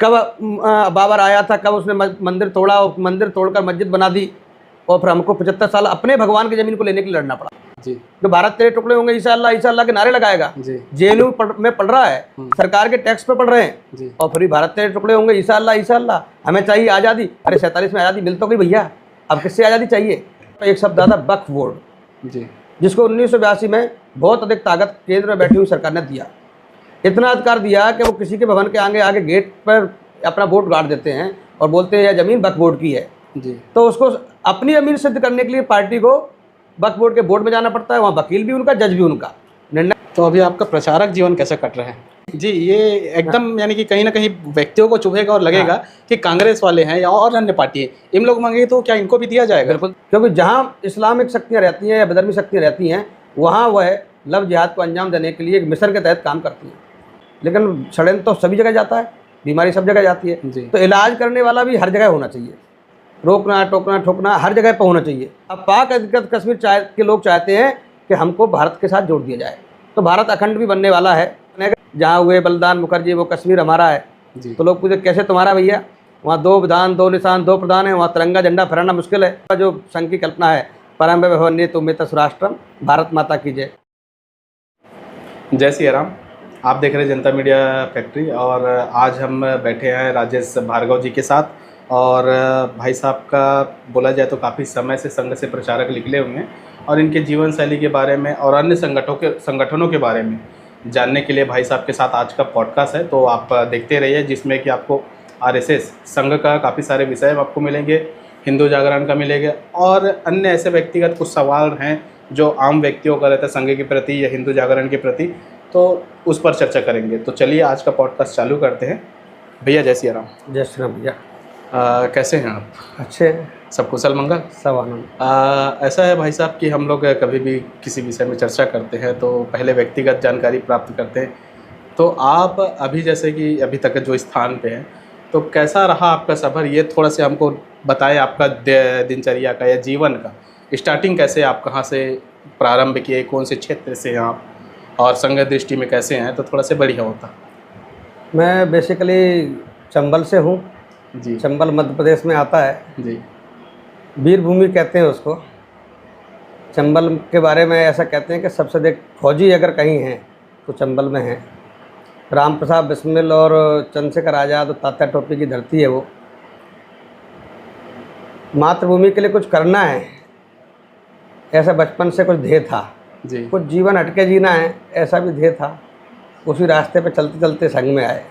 कब बाबर आया था, कब उसने मंदिर तोड़ा और मंदिर तोड़कर मस्जिद बना दी, और फिर हमको 75 साल अपने भगवान की ज़मीन को लेने के लिए लड़ना पड़ा जी जो भारत तेरे टुकड़े होंगे ईसा अल्लाह के नारे लगाएगा, जी जेएनयू में पढ़ रहा है, सरकार के टैक्स पे पढ़ रहे हैं, जी और फिर भारत तेरे टुकड़े होंगे ईसा अल्लाह, हमें चाहिए आज़ादी। अरे 47 में आज़ादी मिल तो गई भैया, अब किससे आज़ादी चाहिए? एक शब्द आता वक्फ बोर्ड, जी जिसको 1982 में बहुत अधिक ताकत केंद्र में बैठी हुई सरकार ने दिया, इतना अधिकार दिया कि वो किसी के भवन के आगे आगे गेट पर अपना वोट गाड़ देते हैं और बोलते हैं यह ज़मीन वक्फ बोर्ड की है। जी तो उसको अपनी ज़मीन सिद्ध करने के लिए पार्टी को वक्फ बोर्ड के बोर्ड में जाना पड़ता है, वहाँ वकील भी उनका, जज भी उनका निर्णय। तो अभी आपका प्रचारक जीवन कैसे कट रहा है? जी, ये एकदम यानी कि कहीं ना कहीं व्यक्तियों को चुभेगा और लगेगा कि कांग्रेस वाले हैं या और अन्य पार्टी है, इन लोग मांगे तो क्या इनको भी दिया जाएगा? बिल्कुल, क्योंकि जहाँ इस्लामिक शक्तियाँ रहती हैं या विधर्मी शक्तियाँ रहती हैं, वहाँ वह लव जिहाद को अंजाम देने के लिए एक मिशन के तहत काम करती हैं। लेकिन षड्यंत्र तो सभी जगह जाता है, बीमारी सब जगह जाती है, जी। तो इलाज करने वाला भी हर जगह होना चाहिए, रोकना टोकना ठोकना हर जगह पर होना चाहिए। अब पाक अधिकृत कश्मीर के लोग चाहते हैं कि हमको भारत के साथ जोड़ दिया जाए, तो भारत अखंड भी बनने वाला है। जहाँ हुए बलिदान मुखर्जी वो कश्मीर हमारा है, तो लोग पूछे कैसे तुम्हारा भैया? वहाँ 2 विधान 2 निशान 2 प्रधान है, वहाँ तिरंगा झंडा फहराना मुश्किल है। जो संघ की कल्पना है, परम वन्य तुमित स्वराष्ट्रम, भारत माता की जय। जय श्री राम। आप देख रहे हैं जनता मीडिया फैक्ट्री, और आज हम बैठे हैं राजेश भार्गव जी के साथ। और भाई साहब का बोला जाए तो काफ़ी समय से संघ से प्रचारक निकले हुए हैं, और इनके जीवन शैली के बारे में और अन्य संगठनों के बारे में जानने के लिए भाई साहब के साथ आज का पॉडकास्ट है। तो आप देखते रहिए, जिसमें कि आपको आरएसएस संघ का काफ़ी सारे विषय आपको मिलेंगे, हिंदू जागरण का मिलेगा, और अन्य ऐसे व्यक्तिगत कुछ सवाल हैं जो आम व्यक्तियों का रहता है संघ के प्रति या हिंदू जागरण के प्रति, तो उस पर चर्चा करेंगे। तो चलिए आज का पॉडकास्ट चालू करते हैं। भैया जय श्री राम। जय श्री राम भैया। कैसे हैं आप? अच्छे हैं, सब कुशल मंगल? सब आनंद। ऐसा है भाई साहब कि हम लोग कभी भी किसी विषय में चर्चा करते हैं तो पहले व्यक्तिगत जानकारी प्राप्त करते हैं। तो आप अभी जैसे कि अभी तक जो स्थान पे हैं, तो कैसा रहा आपका सफ़र, ये थोड़ा से हमको बताएं। आपका दिनचर्या का या जीवन का स्टार्टिंग कैसे, आप कहाँ से प्रारंभ किए, कौन से क्षेत्र से हैं आप, और संघ दृष्टि में कैसे हैं, तो थोड़ा से बढ़िया होता। मैं बेसिकली चंबल से हूँ जी। चंबल मध्य प्रदेश में आता है जी। वीर भूमि कहते हैं उसको। चंबल के बारे में ऐसा कहते हैं कि सबसे अधिक फौजी अगर कहीं हैं तो चंबल में हैं। राम प्रसाद बिस्मिल और चंद्रशेखर आज़ाद और तात्या टोपी की धरती है वो। मातृभूमि के लिए कुछ करना है, ऐसा बचपन से कुछ ध्येय था जी। कुछ जीवन हटके जीना है, ऐसा भी ध्येय था। उसी रास्ते पे चलते चलते संघ में आए,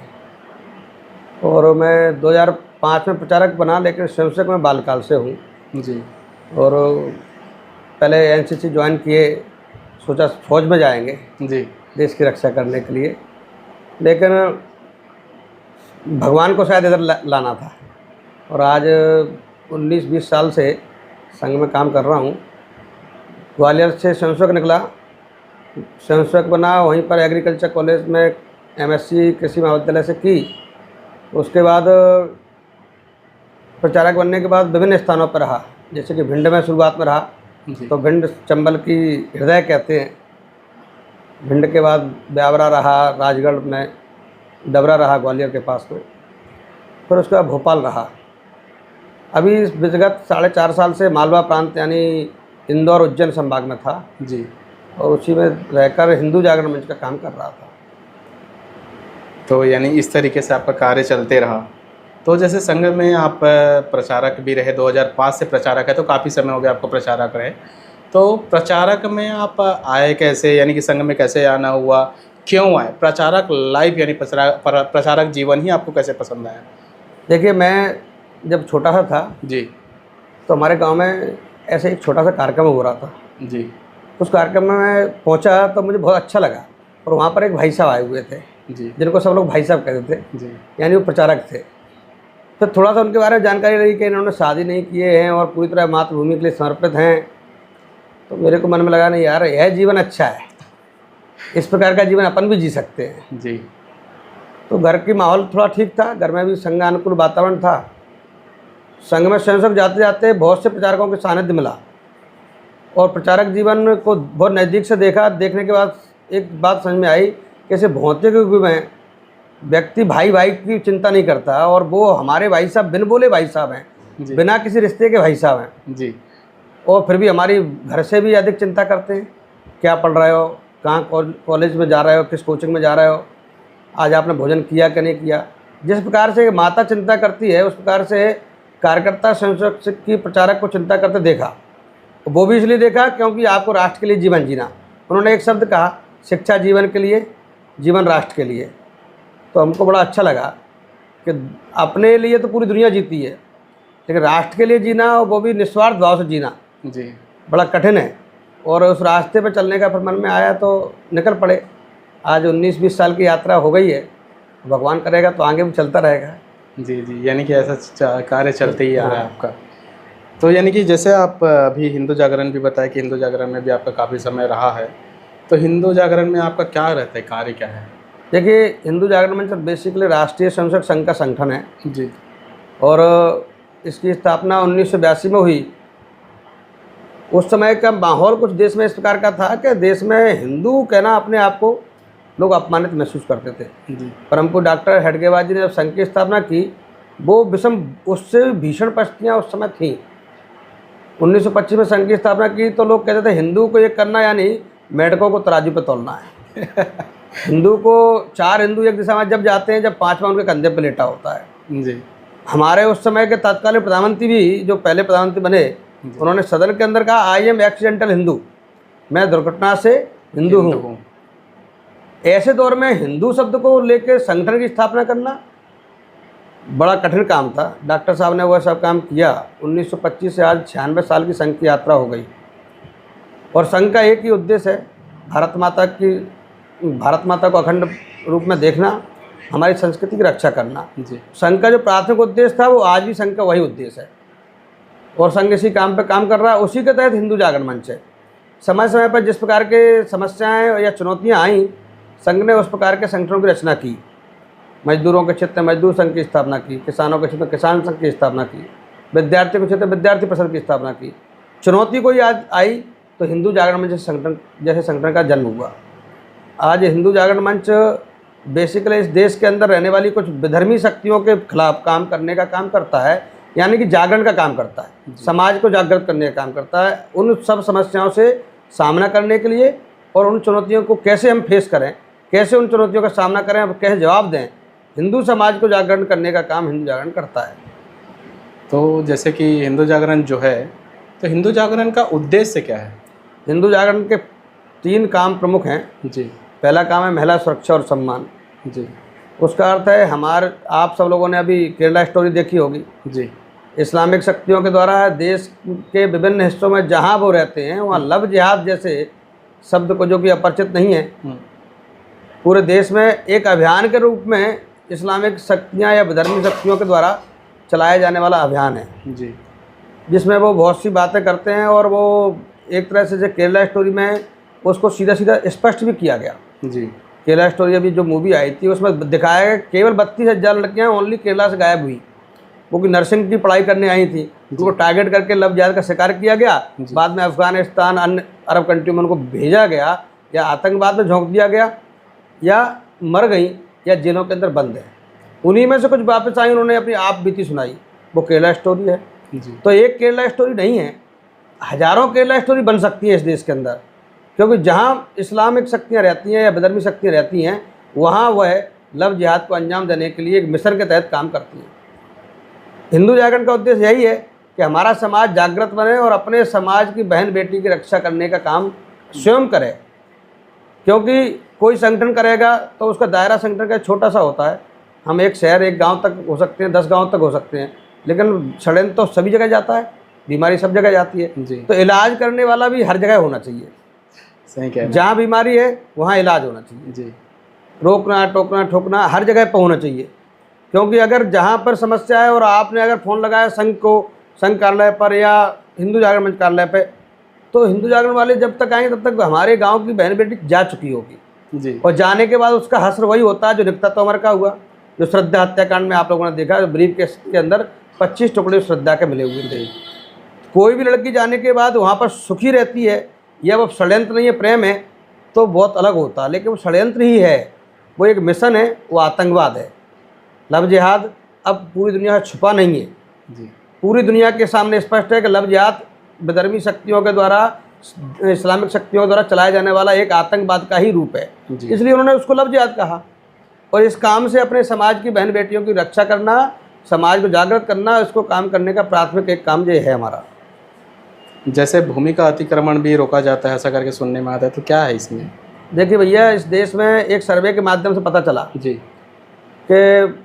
और मैं 2005 में प्रचारक बना, लेकिन स्वयंसेवक मैं बालकाल से हूँ जी। और पहले एनसीसी ज्वाइन किए, सोचा फौज में जाएंगे जी। देश की रक्षा करने के लिए, लेकिन भगवान को शायद इधर लाना था। और आज 19-20 साल से संघ में काम कर रहा हूँ। ग्वालियर से स्वयंसेवक निकला, स्वयंसेवक बना, वहीं पर एग्रीकल्चर कॉलेज में एमएससी कृषि महाविद्यालय से की। उसके बाद प्रचारक बनने के बाद विभिन्न स्थानों पर रहा, जैसे कि भिंड में शुरुआत में रहा, तो भिंड चंबल की हृदय कहते हैं। भिंड के बाद ब्यावरा रहा, राजगढ़ में डबरा रहा ग्वालियर के पास में, फिर उसके बाद भोपाल रहा। अभी विगत 4.5 साल से मालवा प्रांत यानी इंदौर उज्जैन संभाग में था जी। और उसी में रहकर हिंदू जागरण मंच का काम कर रहा था। तो यानी इस तरीके से आपका कार्य चलते रहा। तो जैसे संघ में आप प्रचारक भी रहे, 2005 से प्रचारक है, तो काफ़ी समय हो गया आपको प्रचारक रहे। तो प्रचारक में आप आए कैसे, यानी कि संघ में कैसे आना हुआ, क्यों आए? प्रचारक लाइफ यानी प्रचारक जीवन ही आपको कैसे पसंद आया? देखिए, मैं जब छोटा सा था जी। तो हमारे गांव में ऐसे एक छोटा सा कार्यक्रम हो रहा था जी। उस कार्यक्रम में मैं पहुंचा तो मुझे बहुत अच्छा लगा, और वहाँ पर एक भाई साहब आए हुए थे जी। जिनको सब लोग भाई साहब कहते थे जी। यानी वो प्रचारक थे। तो थोड़ा सा उनके बारे में जानकारी रही कि इन्होंने शादी नहीं किए हैं और पूरी तरह मातृभूमि के लिए समर्पित हैं। तो मेरे को मन में लगा, नहीं यार, यह जीवन अच्छा है, इस प्रकार का जीवन अपन भी जी सकते हैं। जी। तो घर की माहौल थोड़ा ठीक था, घर में भी संघानुकूल वातावरण था। संघ में स्वयंसेवक जाते जाते बहुत से प्रचारकों के सानिध्य मिला, और प्रचारक जीवन को बहुत नज़दीक से देखा। देखने के बाद एक बात समझ में आई, कैसे भौतिक युग में व्यक्ति भाई भाई की चिंता नहीं करता, और वो हमारे भाई साहब बिन बोले भाई साहब हैं, जी बिना किसी रिश्ते के भाई साहब हैं, जी और फिर भी हमारी घर से भी अधिक चिंता करते हैं। क्या पढ़ रहे हो, कहाँ कॉलेज में जा रहे हो, किस कोचिंग में जा रहे हो, आज आपने भोजन किया कि नहीं किया। जिस प्रकार से माता चिंता करती है, उस प्रकार से कार्यकर्ता स्वयंसेवक की प्रचारक को चिंता करते देखा। वो भी इसलिए देखा क्योंकि आपको राष्ट्र के लिए जीवन जीना। उन्होंने एक शब्द कहा, शिक्षा जीवन के लिए, जीवन राष्ट्र के लिए। तो हमको बड़ा अच्छा लगा कि अपने लिए तो पूरी दुनिया जीती है, लेकिन राष्ट्र के लिए जीना, और वो भी निस्वार्थ भाव से जीना, जी बड़ा कठिन है। और उस रास्ते पर चलने का फिर मन में आया तो निकल पड़े। आज 19-20 साल की यात्रा हो गई है, भगवान करेगा तो आगे भी चलता रहेगा। जी जी, यानी कि ऐसा कार्य चलते ही आ रहा है आपका। तो यानी कि जैसे आप अभी हिंदू जागरण भी बताया कि हिंदू जागरण में भी आपका काफ़ी समय रहा है, तो हिंदू जागरण में आपका क्या रहता है, कार्य क्या है? देखिए, हिंदू जागरण मंच बेसिकली राष्ट्रीय स्वयंसेवक संघ का संगठन है, जी और इसकी स्थापना 1982 में हुई। उस समय का माहौल कुछ देश में इस प्रकार का था कि देश में हिंदू कहना अपने आप को लोग अपमानित महसूस करते थे। जी परंतु डॉक्टर हेडगेवार जी ने जब संघ की स्थापना की, वो विषम उससे भीषण परिस्थितियाँ उस समय थीं। 1925 में संघ की स्थापना की तो लोग कहते थे हिंदू को ये करना यानी मेढकों को तराजू पर तौलना है। हिंदू को 4 हिंदू एक दिशा में जब जाते हैं, जब 5वां उनके कंधे पर लेटा होता है। जी हमारे उस समय के तत्कालीन प्रधानमंत्री भी, जो पहले प्रधानमंत्री बने, उन्होंने सदन के अंदर कहा, आई एम एक्सीडेंटल हिंदू, मैं दुर्घटना से हिंदू हूँ। ऐसे दौर में हिंदू शब्द को लेकर संगठन की स्थापना करना बड़ा कठिन काम था। डॉक्टर साहब ने वह सब काम किया। 1925 से आज 96 साल की संघ की यात्रा हो गई, और संघ का एक ही उद्देश्य है, भारत माता को अखंड रूप में देखना, हमारी संस्कृति की रक्षा करना। जी संघ का जो प्राथमिक उद्देश्य था, वो आज भी संघ का वही उद्देश्य है, और संघ इसी काम पे काम कर रहा है। उसी के तहत हिंदू जागरण मंच है। समय समय पर जिस प्रकार के समस्याएं या चुनौतियां आई, संघ ने उस प्रकार के संगठनों की रचना की। मजदूरों के क्षेत्र में मजदूर संघ की स्थापना की, किसानों के क्षेत्र में किसान संघ की स्थापना की, विद्यार्थियों के क्षेत्र में विद्यार्थी परिषद की स्थापना की। चुनौती कोई आज आई तो हिंदू जागरण मंच जैसे संगठन का जन्म हुआ। आज हिंदू जागरण मंच बेसिकली इस देश के अंदर रहने वाली कुछ विधर्मी शक्तियों के खिलाफ काम करने का काम करता है, यानी कि जागरण का काम करता है, समाज को जागृत करने का काम करता है, उन सब समस्याओं से सामना करने के लिए, और उन चुनौतियों को कैसे हम फेस करें, कैसे उन चुनौतियों का सामना करें, अब कैसे जवाब दें, हिंदू समाज को जागरण करने का काम हिंदू जागरण करता है। तो जैसे कि हिंदू जागरण जो है, तो हिंदू जागरण का उद्देश्य क्या है? हिंदू जागरण के 3 काम प्रमुख हैं। जी पहला काम है महिला सुरक्षा और सम्मान। जी उसका अर्थ है, आप सब लोगों ने अभी केरला स्टोरी देखी होगी। जी इस्लामिक शक्तियों के द्वारा देश के विभिन्न हिस्सों में जहाँ वो रहते हैं, वहाँ लव जिहाद जैसे शब्द को, जो कि अपरिचित नहीं है, पूरे देश में एक अभियान के रूप में इस्लामिक शक्तियाँ या विधर्मी शक्तियों के द्वारा चलाया जाने वाला अभियान है, जी जिसमें वो बहुत सी बातें करते हैं, और वो एक तरह से जो केरला स्टोरी में उसको सीधा सीधा स्पष्ट भी किया गया। जी केरला स्टोरी अभी जो मूवी आई थी, उसमें दिखाया गया केवल 32,000 लड़कियाँ ओनली केरला से गायब हुई, वो कि नर्सिंग की पढ़ाई करने आई थी, उनको टारगेट करके लव जिहाद का शिकार किया गया। बाद में अफगानिस्तान, अन्य अरब कंट्री में उनको भेजा गया, या आतंकवाद में झोंक दिया गया, या मर गई, या जेलों के अंदर बंद है। उन्हीं में से कुछ वापस आई, उन्होंने अपनी आप बीती सुनाई, वो केरला स्टोरी है। जी तो एक केरला स्टोरी नहीं है, हजारों केरला स्टोरी बन सकती है इस देश के अंदर, क्योंकि जहाँ इस्लामिक शक्तियाँ रहती हैं या विधर्मी शक्तियाँ रहती हैं, वहाँ वह लव जिहाद को अंजाम देने के लिए एक मिशन के तहत काम करती हैं। हिंदू जागरण का उद्देश्य यही है कि हमारा समाज जागृत बने और अपने समाज की बहन बेटी की रक्षा करने का काम स्वयं करे, क्योंकि कोई संगठन करेगा तो उसका दायरा संगठन का छोटा सा होता है। हम एक शहर, एक गांव तक हो सकते हैं, 10 गांव तक हो सकते हैं, लेकिन षड्यंत्र तो सभी जगह जाता है, बीमारी सब जगह जाती है। जी तो इलाज करने वाला भी हर जगह होना चाहिए। सही कह रहे हैं। जहाँ बीमारी है वहाँ इलाज होना चाहिए। जी रोकना, टोकना, ठोकना हर जगह पर होना चाहिए, क्योंकि अगर जहाँ पर समस्या है और आपने अगर फ़ोन लगाया संघ कार्यालय पर या हिंदू जागरण मंच कार्यालय पे, तो हिंदू जागरण वाले जब तक आएंगे तब तक हमारे गांव की बहन बेटी जा चुकी होगी, जी और जाने के बाद उसका हश्र वही होता है जो निकता तोमर का हुआ, जो श्रद्धा हत्याकांड में आप लोगों ने देखा, जो ब्रीफ केस के अंदर 25 टुकड़े श्रद्धा के मिले हुए थे। कोई भी लड़की जाने के बाद वहाँ पर सुखी रहती है, या वो षड्यंत्र नहीं है, प्रेम है, तो बहुत अलग होता है, लेकिन वो षड्यंत्र ही है। वो एक मिशन है, वो आतंकवाद है। लव जिहाद अब पूरी दुनिया से छुपा नहीं है, जी पूरी दुनिया के सामने स्पष्ट है कि लव जिहाद विधर्मी शक्तियों के द्वारा, इस्लामिक शक्तियों द्वारा चलाए जाने वाला एक आतंकवाद का ही रूप है। जी इसलिए उन्होंने उसको लव जिहाद कहा। और इस काम से अपने समाज की बहन बेटियों की रक्षा करना, समाज को जागृत करना, इसको काम करने का प्राथमिक एक काम ये है हमारा। जैसे भूमि का अतिक्रमण भी रोका जाता है ऐसा करके सुनने में आता है, तो क्या है इसमें? देखिए भैया, इस देश में एक सर्वे के माध्यम से पता चला जी कि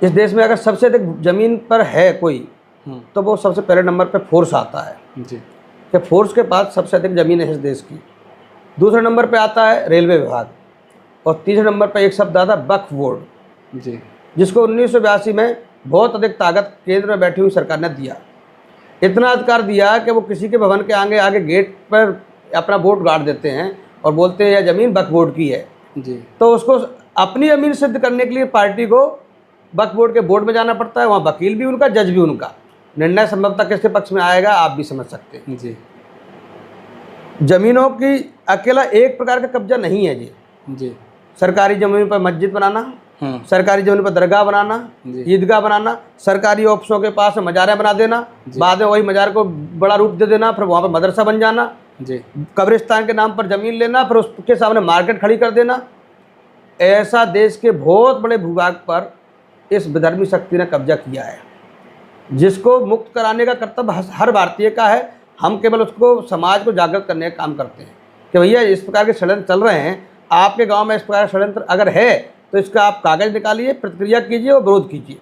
इस देश में अगर सबसे अधिक ज़मीन पर है कोई, तो वो सबसे पहले नंबर पे फोर्स आता है जी कि फोर्स के पास सबसे अधिक ज़मीन है इस देश की। दूसरे नंबर पे आता है रेलवे विभाग, और तीसरे नंबर पे एक शब्द आता है वक्फ बोर्ड, जी जिसको 1982 में बहुत अधिक ताकत केंद्र में बैठी हुई सरकार ने दिया। इतना अधिकार दिया कि वो किसी के भवन के आगे आगे गेट पर अपना वोट गाड़ देते हैं और बोलते हैं यह ज़मीन वक्फ बोर्ड की है। जी तो उसको अपनी ज़मीन सिद्ध करने के लिए पार्टी को वक्फ बोर्ड के बोर्ड में जाना पड़ता है। वहाँ वकील भी उनका, जज भी उनका। निर्णय संभवतः किसके पक्ष में आएगा आप भी समझ सकते हैं। जी ज़मीनों की अकेला एक प्रकार का कब्जा नहीं है जी। जी सरकारी ज़मीन पर मस्जिद बनाना, सरकारी ज़मीन पर दरगाह बनाना, जी। ईदगाह बनाना, सरकारी ऑफिसों के पास मज़ारें बना देना, बाद में वही मज़ार को बड़ा रूप दे देना, फिर वहाँ पर मदरसा बन जाना, जी कब्रिस्तान के नाम पर ज़मीन लेना, फिर उसके सामने मार्केट खड़ी कर देना। ऐसा देश के बहुत बड़े भूभाग पर इस विधर्मी शक्ति ने कब्जा किया है, जिसको मुक्त कराने का कर्तव्य हर भारतीय का है। हम केवल उसको, समाज को जागृत करने का काम करते हैं कि भैया इस प्रकार के षड्यंत्र चल रहे हैं, आपके गांव में इस प्रकार का षड्यंत्र अगर है तो इसका आप कागज़ निकालिए, प्रतिक्रिया कीजिए और विरोध कीजिए,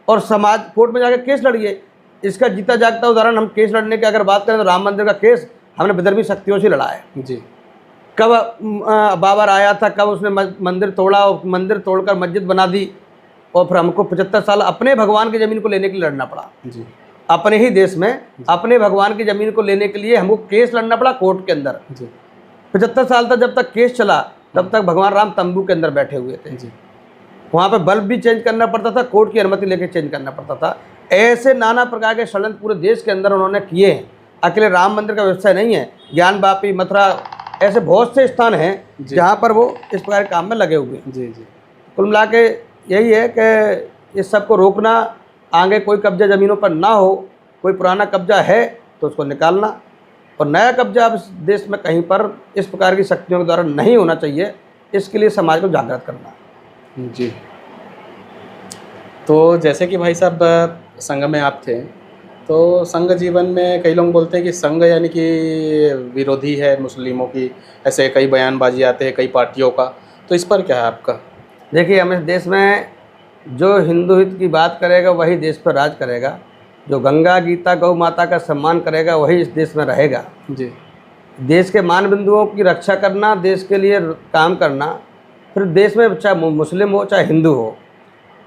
और समाज कोर्ट में जाकर केस लड़िए। इसका जीता जागता उदाहरण, हम केस लड़ने की अगर बात करें तो राम मंदिर का केस हमने विधर्मी शक्तियों से लड़ा है। जी कब बाबर आया था, कब उसने मंदिर तोड़ा और मंदिर तोड़कर मस्जिद बना दी, और फिर हमको 75 साल अपने भगवान की ज़मीन को लेने के लिए लड़ना पड़ा। जी अपने ही देश में अपने भगवान की ज़मीन को लेने के लिए हमको केस लड़ना पड़ा कोर्ट के अंदर। जी 75 साल तक जब तक केस चला तब तक भगवान राम तंबू के अंदर बैठे हुए थे। जी वहाँ पे बल्ब भी चेंज करना पड़ता था, कोर्ट की अनुमति लेके चेंज करना पड़ता था। ऐसे नाना प्रकार के षड्यंत्र पूरे देश के अंदर उन्होंने किए हैं। अकेले राम मंदिर का व्यवसाय नहीं है, ज्ञान वापी, मथुरा, ऐसे बहुत से स्थान हैं जहाँ पर वो इस प्रकार के काम में लगे हुए हैं। जी जी कुल मिला के यही है कि इस सब को रोकना, आगे कोई कब्जा ज़मीनों पर ना हो, कोई पुराना कब्जा है तो उसको निकालना, और नया कब्जा अब इस देश में कहीं पर इस प्रकार की शक्तियों के द्वारा नहीं होना चाहिए। इसके लिए समाज को जागृत करना। जी तो जैसे कि भाई साहब संघ में आप थे, तो संघ जीवन में कई लोग बोलते हैं कि संघ यानी कि विरोधी है मुस्लिमों की, ऐसे कई बयानबाजी आते हैं कई पार्टियों का, तो इस पर क्या है आपका? देखिए, हम इस देश में जो हिंदू हित की बात करेगा वही देश पर राज करेगा, जो गंगा गीता गौ माता का सम्मान करेगा वही इस देश में रहेगा। जी देश के मान बिंदुओं की रक्षा करना, देश के लिए काम करना, फिर देश में चाहे मुस्लिम हो चाहे हिंदू हो,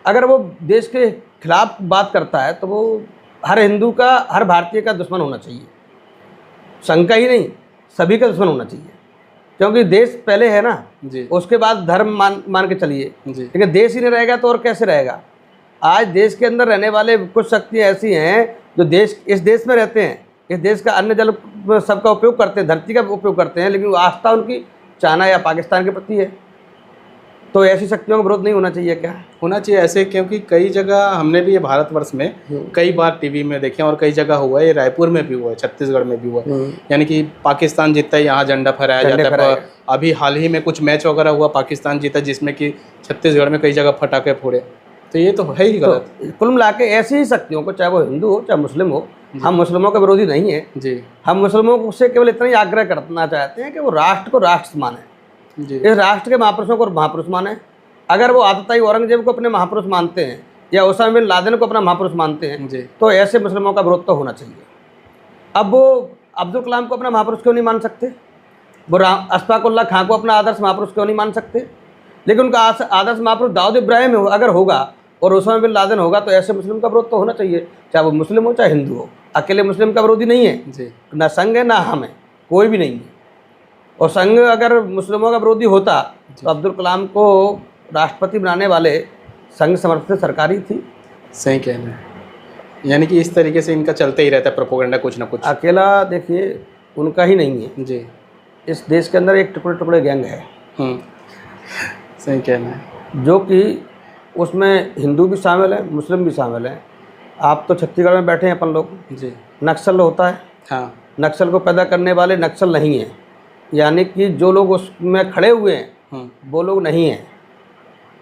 अगर वो देश के खिलाफ बात करता है तो वो हर हिंदू का, हर भारतीय का दुश्मन होना चाहिए। संघ का ही नहीं, सभी का दुश्मन होना चाहिए, क्योंकि देश पहले है ना जी उसके बाद धर्म मान के चलिए। जी लेकिन देश ही नहीं रहेगा तो और कैसे रहेगा? आज देश के अंदर रहने वाले कुछ शक्तियाँ ऐसी हैं जो इस देश में रहते हैं, इस देश का अन्न जल सबका उपयोग करते हैं, धरती का उपयोग करते हैं, लेकिन वो आस्था उनकी चाइना या पाकिस्तान के प्रति है। तो ऐसी शक्तियों का विरोध नहीं होना चाहिए क्या? होना चाहिए ऐसे, क्योंकि कई जगह हमने भी ये भारतवर्ष में कई बार टीवी में देखे और कई जगह हुआ है, ये रायपुर में भी हुआ है, छत्तीसगढ़ में भी हुआ है, यानी कि पाकिस्तान जीतता है यहाँ झंडा फहराया जाता है। अभी हाल ही में कुछ मैच वगैरह हुआ, पाकिस्तान जीता जिसमें कि छत्तीसगढ़ में कई जगह फटाके फोड़े, तो ये तो है ही गलत। तो कुल मिला के ऐसी ही शक्तियों को, चाहे वो हिंदू हो चाहे मुस्लिम हो, हम मुस्लिमों का विरोधी नहीं है जी। हम मुस्लिमों से केवल इतना ही आग्रह करना चाहते हैं कि वो राष्ट्र को राष्ट्र माने, जी इस राष्ट्र के महापुरुषों को महापुरुष माने। अगर वो आतताई औरंगजेब को अपने महापुरुष मानते हैं या ओसामा बिन लादेन को अपना महापुरुष मानते हैं, जी तो ऐसे मुस्लिमों का विरोध तो होना चाहिए। अब वो अब्दुल कलाम को अपना महापुरुष क्यों नहीं मान सकते? वो अशफाक उल्लाह खां को अपना आदर्श महापुरुष क्यों नहीं मान सकते? लेकिन उनका आदर्श महापुरुष दाऊद इब्राहिम अगर होगा और ओसामा बिन लादेन होगा तो ऐसे मुस्लिम का विरोध तो होना चाहिए, चाहे वो मुस्लिम हो चाहे हिंदू हो। अकेले मुस्लिम का विरोधी नहीं है जी। ना संघ है ना हम है, कोई भी नहीं है। और संघ अगर मुस्लिमों का विरोधी होता तो अब्दुल कलाम को राष्ट्रपति बनाने वाले संघ समर्थित सरकार ही थी। सही कहना है, यानी कि इस तरीके से इनका चलते ही रहता है प्रोपोगंडा कुछ ना कुछ। अकेला देखिए उनका ही नहीं है, जी। इस देश के अंदर एक टुकड़े टुकड़े गैंग है। सही कहना है। जो कि उसमें हिंदू भी शामिल हैं, मुस्लिम भी शामिल हैं। आप तो छत्तीसगढ़ में बैठे हैं अपन लोग, जी। नक्सल होता है, हाँ। नक्सल को पैदा करने वाले नक्सल नहीं हैं, यानी कि जो लोग उसमें खड़े हुए हैं वो लोग नहीं हैं।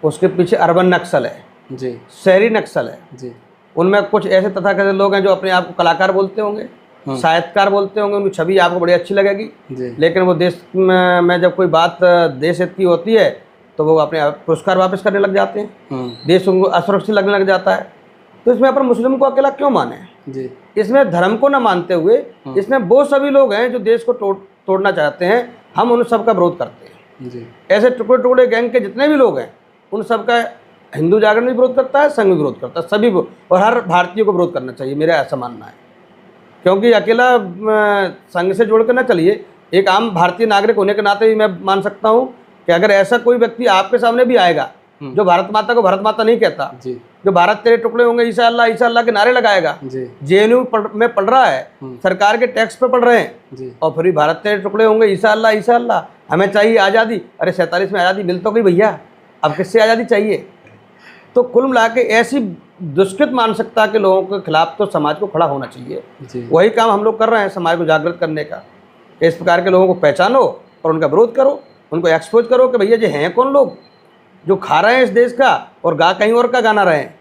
उसके पीछे अर्बन नक्सल है जी। शहरी नक्सल है। जी। उनमें कुछ ऐसे तथाकथित लोग हैं जो अपने आप को कलाकार बोलते होंगे, साहित्यकार बोलते होंगे, उनकी छवि आपको बड़ी अच्छी लगेगी, लेकिन वो देश में जब कोई बात देश हित की होती है तो वो अपने आप पुरस्कार वापस करने लग जाते हैं, देश उनको असुरक्षित लगने लग जाता है। तो इसमें अपन मुस्लिम को अकेला क्यों माने जी। इसमें धर्म को न मानते हुए इसमें वो सभी लोग हैं जो देश को तोड़ना चाहते हैं, हम उन सब का विरोध करते हैं जी। ऐसे टुकड़े टुकड़े गैंग के जितने भी लोग हैं उन सब का हिंदू जागरण भी विरोध करता है, संघ भी विरोध करता है, सभी को, और हर भारतीय को विरोध करना चाहिए, मेरा ऐसा मानना है। क्योंकि अकेला संघ से जोड़ कर ना चलिए, एक आम भारतीय नागरिक होने के नाते भी मैं मान सकता हूँ कि अगर ऐसा कोई व्यक्ति आपके सामने भी आएगा जो भारत माता को भारत माता नहीं कहता, जो भारत तेरे टुकड़े होंगे ईसा अल्लाह के नारे लगाएगा, जेएनयू में पढ़ रहा है, सरकार के टैक्स पे पढ़ रहे हैं, और फिर भी भारत तेरे टुकड़े होंगे ईसा अल्लाह, हमें चाहिए आज़ादी। अरे 47 में आज़ादी मिल तो गई भैया, अब किससे आज़ादी चाहिए? तो कुल मिला के ऐसी दुष्कृत मानसिकता के लोगों के खिलाफ तो समाज को खड़ा होना चाहिए। वही काम हम लोग कर रहे हैं समाज को जागृत करने का। इस प्रकार के लोगों को पहचानो और उनका विरोध करो, उनको एक्सपोज करो कि भैया ये हैं कौन लोग जो खा रहे हैं इस देश का और गा कहीं और का गाना रहे हैं।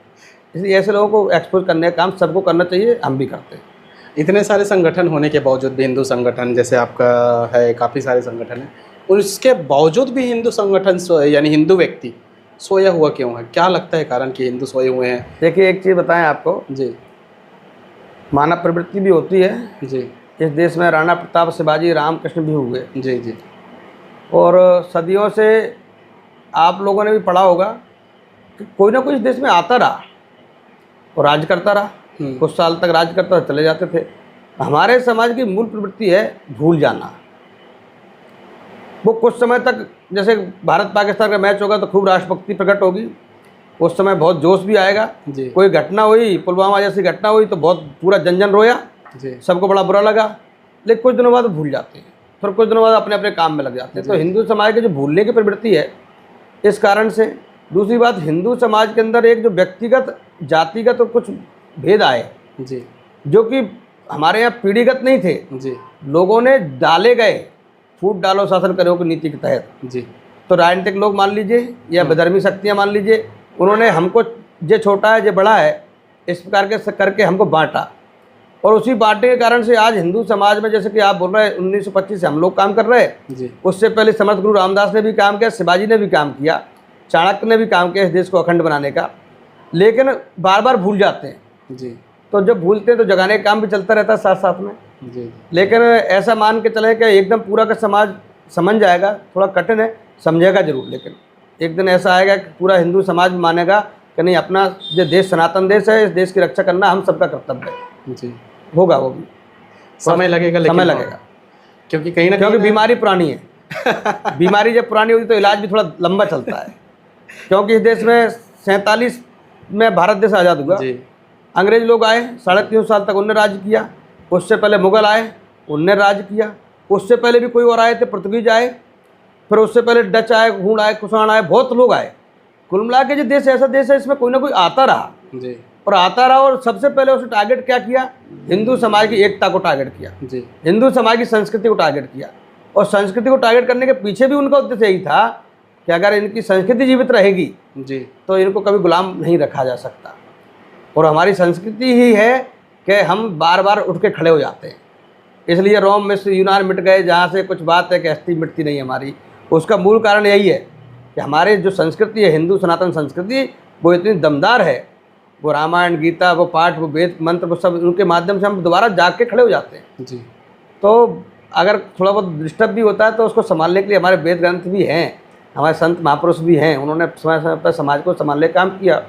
इसलिए ऐसे लोगों को एक्सपोज करने का काम सबको करना चाहिए, हम भी करते हैं। इतने सारे संगठन होने के बावजूद भी, हिंदू संगठन जैसे आपका है, काफ़ी सारे संगठन हैं, और इसके बावजूद भी हिंदू संगठन यानी हिंदू व्यक्ति सोया हुआ क्यों है? क्या लगता है कारण कि हिंदू सोए हुए हैं? देखिए एक चीज़ बताएं आपको जी, मानव प्रवृत्ति भी होती है जी। इस देश में राणा प्रताप, शिवाजी, रामकृष्ण भी हुए, जी जी। और सदियों से आप लोगों ने भी पढ़ा होगा कि कोई ना कोई इस देश में आता रहा और राज करता रहा, कुछ साल तक राज करता चले जाते थे। हमारे समाज की मूल प्रवृत्ति है भूल जाना। वो कुछ समय तक, जैसे भारत पाकिस्तान का मैच होगा तो खूब राष्ट्रभक्ति प्रकट होगी, उस समय बहुत जोश भी आएगा। कोई घटना हुई, पुलवामा जैसी घटना हुई तो बहुत पूरा जन रोया, सबको बड़ा बुरा लगा, लेकिन कुछ दिनों बाद भूल जाते हैं, फिर कुछ दिनों बाद अपने अपने काम में लग जाते हैं। तो हिंदू समाज की जो भूलने की प्रवृत्ति है इस कारण से। दूसरी बात, हिंदू समाज के अंदर एक जो व्यक्तिगत जातिगत कुछ भेद आए जो कि हमारे यहाँ पीढ़ीगत नहीं थे, लोगों ने डाले गए, फूट डालो शासन करो की नीति के तहत। तो राजनीतिक लोग मान लीजिए या विधर्मी शक्तियाँ मान लीजिए, उन्होंने हमको ये छोटा है ये बड़ा है इस प्रकार के करके हमको बांटा, और उसी बांटने के कारण से आज हिंदू समाज में, जैसे कि आप बोल रहे हैं 1925 से हम लोग काम कर रहे हैं, उससे पहले समर्थ गुरु रामदास ने भी काम किया, शिवाजी ने भी काम किया, चाणक्य ने भी काम किया इस देश को अखंड बनाने का, लेकिन बार बार भूल जाते हैं। तो जब भूलते हैं तो जगाने का काम भी चलता रहता है साथ साथ में। लेकिन ऐसा मान के चले कि एकदम पूरा का समाज समझ जाएगा, थोड़ा कठिन है, समझेगा जरूर, लेकिन एक दिन ऐसा आएगा कि पूरा हिंदू समाज मानेगा कि नहीं, अपना जो देश सनातन देश है, इस देश की रक्षा करना हम सबका कर्तव्य है। होगा, वो भी समय लगेगा, लेकिन समय लगेगा, क्योंकि कहीं ना क्योंकि बीमारी पुरानी है। बीमारी जब पुरानी होती तो इलाज भी थोड़ा लंबा चलता है, क्योंकि इस देश में 47 में भारत देश आज़ाद हुआ, अंग्रेज लोग आए, 3.5 साल तक उनने राज किया, उससे पहले मुगल आए, उनने राज किया, उससे पहले भी कोई और आए थे, पुर्तगीज आए, फिर उससे पहले डच आए, हूण आए, कुषाण आए, बहुत लोग आए। कुल मिला के जो देश ऐसा देश है इसमें कोई ना कोई आता रहा और आता रहा, और सबसे पहले उसने टारगेट क्या किया? हिंदू समाज की एकता को टारगेट किया, हिंदू समाज की संस्कृति को टारगेट किया, और संस्कृति को टारगेट करने के पीछे भी उनका उद्देश्य यही था कि अगर इनकी संस्कृति जीवित रहेगी तो इनको कभी गुलाम नहीं रखा जा सकता। और हमारी संस्कृति ही है कि हम बार बार उठ के खड़े हो जाते हैं, इसलिए रोम मिस्र यूनान मिट गए, जहाँ से कुछ बात है कि हस्ती मिटती नहीं हमारी। उसका मूल कारण यही है कि हमारे जो संस्कृति है, हिंदू सनातन संस्कृति, वो इतनी दमदार है, वो रामायण गीता, वो पाठ, वो वेद मंत्र, वो सब उनके माध्यम से हम दोबारा जाग के खड़े हो जाते हैं। तो अगर थोड़ा बहुत डिस्टर्ब भी होता है तो उसको संभालने के लिए हमारे वेद ग्रंथ भी हैं, हमारे संत महापुरुष भी हैं, उन्होंने समय समय पर समाज को संभालने का काम किया।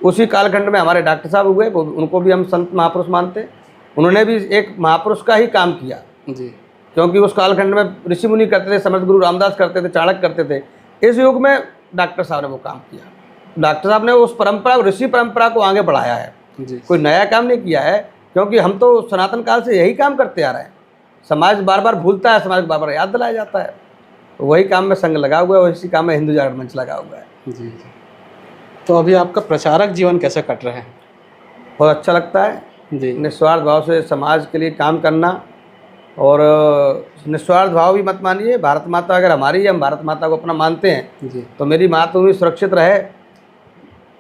उसी कालखंड में हमारे डॉक्टर साहब हुए, उनको भी हम संत महापुरुष मानते हैं, उन्होंने भी एक महापुरुष का ही काम किया, क्योंकि उस कालखंड में ऋषि मुनि करते थे, समर्थ गुरु रामदास करते थे, चाणक्य करते थे, इस युग में डॉक्टर साहब ने वो काम किया। डॉक्टर साहब ने उस परंपरा, ऋषि परंपरा को आगे बढ़ाया है, कोई नया काम नहीं किया है, क्योंकि हम तो सनातन काल से यही काम करते आ रहे हैं। समाज बार बार भूलता है, समाज को बार बार याद दिलाया जाता है। वही काम में संघ लगा हुआ है, उसी काम में हिंदू जागरण मंच लगा हुआ है। जी जी। तो अभी आपका प्रचारक जीवन कैसे कट रहा है? बहुत अच्छा लगता है, जी निस्वार्थ भाव से समाज के लिए काम करना। और निस्वार्थ भाव भी मत मानिए, भारत माता अगर हमारी है, हम भारत माता को अपना मानते हैं, जी तो मेरी मातृभूमि सुरक्षित रहे।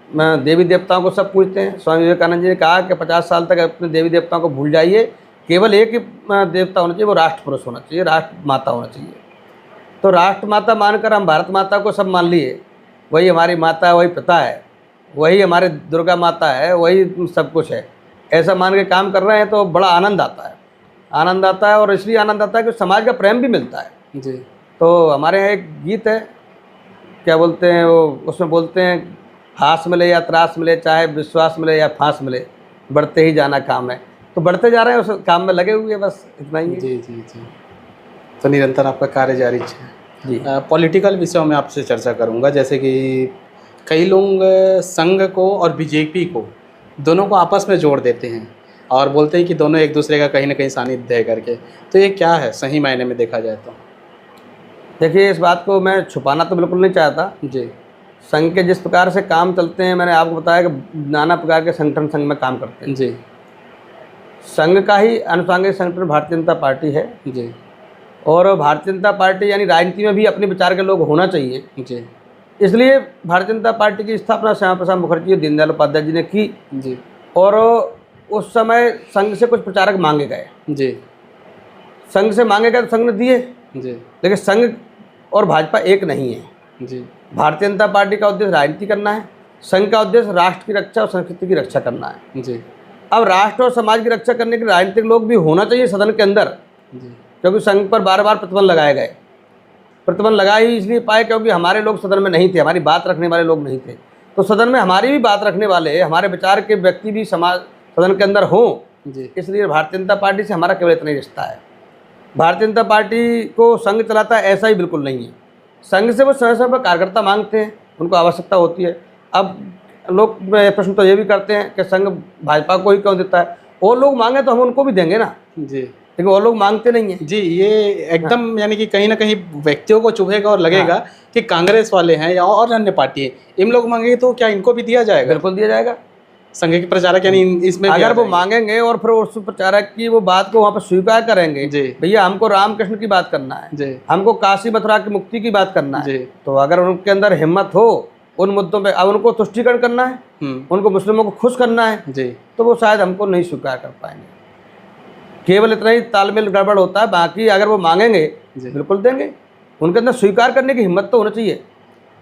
मैं देवी देवताओं को सब पूजते हैं। स्वामी विवेकानंद जी ने कहा कि 50 साल तक अपने देवी देवताओं को भूल जाइए, केवल एक ही देवता होना चाहिए, वो राष्ट्र पुरुष होना चाहिए, राष्ट्र माता होना चाहिए। तो राष्ट्र माता मानकर हम भारत माता को सब मान लिए, वही हमारी माता है, वही पिता है, वही हमारे दुर्गा माता है, वही सब कुछ है, ऐसा मान के काम कर रहे हैं तो बड़ा आनंद आता है। आनंद आता है, और इसलिए आनंद आता है कि समाज का प्रेम भी मिलता है। जी। तो हमारे यहाँ एक गीत है, क्या बोलते हैं वो, उसमें बोलते हैं, हास मिले या त्रास मिले, चाहे विश्वास मिले या फांस मिले, बढ़ते ही जाना काम है। तो बढ़ते जा रहे हैं, उस काम में लगे हुए हैं, बस इतना ही है। जी जी जी। तो निरंतर आपका कार्य जारी है। जी। पॉलिटिकल विषयों में आपसे चर्चा करूंगा, जैसे कि कई लोग संघ को और बीजेपी को दोनों को आपस में जोड़ देते हैं और बोलते हैं कि दोनों एक दूसरे का कहीं ना कहीं सानिध्य है करके। तो ये क्या है सही मायने में देखा जाए तो? देखिए, इस बात को मैं छुपाना तो बिल्कुल नहीं चाहता। जी संघ के जिस प्रकार से काम चलते हैं, मैंने आपको बताया कि नाना प्रकार के संगठन संघ में काम करते हैं। जी संघ का ही अनुषंगिक संगठन भारतीय जनता पार्टी है। जी और भारतीय जनता पार्टी यानी राजनीति में भी अपने विचार के लोग होना चाहिए। जी इसलिए भारतीय जनता पार्टी की स्थापना श्यामा प्रसाद मुखर्जी और दीनदयाल उपाध्याय जी ने की। जी और उस समय संघ से कुछ प्रचारक मांगे गए, जी संघ से मांगे गए तो संघ ने दिए। जी लेकिन संघ और भाजपा एक नहीं है। जी भारतीय जनता पार्टी का उद्देश्य राजनीति करना है, संघ का उद्देश्य राष्ट्र की रक्षा और संस्कृति की रक्षा करना है। जी अब राष्ट्र और समाज की रक्षा करने के राजनीतिक लोग भी होना चाहिए सदन के अंदर, जी क्योंकि संघ पर बार बार प्रतिबंध लगाए गए। प्रतिबंध लगाए ही इसलिए पाए क्योंकि हमारे लोग सदन में नहीं थे, हमारी बात रखने वाले लोग नहीं थे। तो सदन में हमारी भी बात रखने वाले, हमारे विचार के व्यक्ति भी समाज सदन के अंदर हों। जी इसलिए भारतीय जनता पार्टी से हमारा केवल इतना ही रिश्ता है। भारतीय जनता पार्टी को संघ चलाता है ऐसा ही बिल्कुल नहीं है। संघ से वो समय समय पर कार्यकर्ता मांगते हैं, उनको आवश्यकता होती है। अब लोग प्रश्न तो ये भी करते हैं कि संघ भाजपा को ही क्यों देता है, और लोग मांगे तो हम उनको भी देंगे ना, जी लेकिन वो लोग मांगते नहीं हैं। जी। ये एकदम यानी कि कहीं ना कहीं व्यक्तियों को चुभेगा और लगेगा कि कांग्रेस वाले हैं या और अन्य पार्टी है, इन लोग मांगेंगे तो क्या इनको भी दिया जाएगा? बिल्कुल दिया जाएगा। संघ के प्रचारक यानी इसमें भी अगर आ वो जाएंगे। मांगेंगे और फिर उस प्रचारक की वो बात को वहाँ पर स्वीकार करेंगे, जी भैया हमको रामकृष्ण की बात करना है, जी हमको काशी मथुरा की मुक्ति की बात करना है, जी तो अगर उनके अंदर हिम्मत हो उन मुद्दों पे, अब उनको तुष्टीकरण करना है, उनको मुस्लिमों को खुश करना है, जी तो वो शायद हमको नहीं स्वीकार कर पाएंगे। केवल इतना ही तालमेल गड़बड़ होता है, बाकी अगर वो मांगेंगे जी बिल्कुल देंगे। उनके अंदर स्वीकार करने की हिम्मत तो होना चाहिए,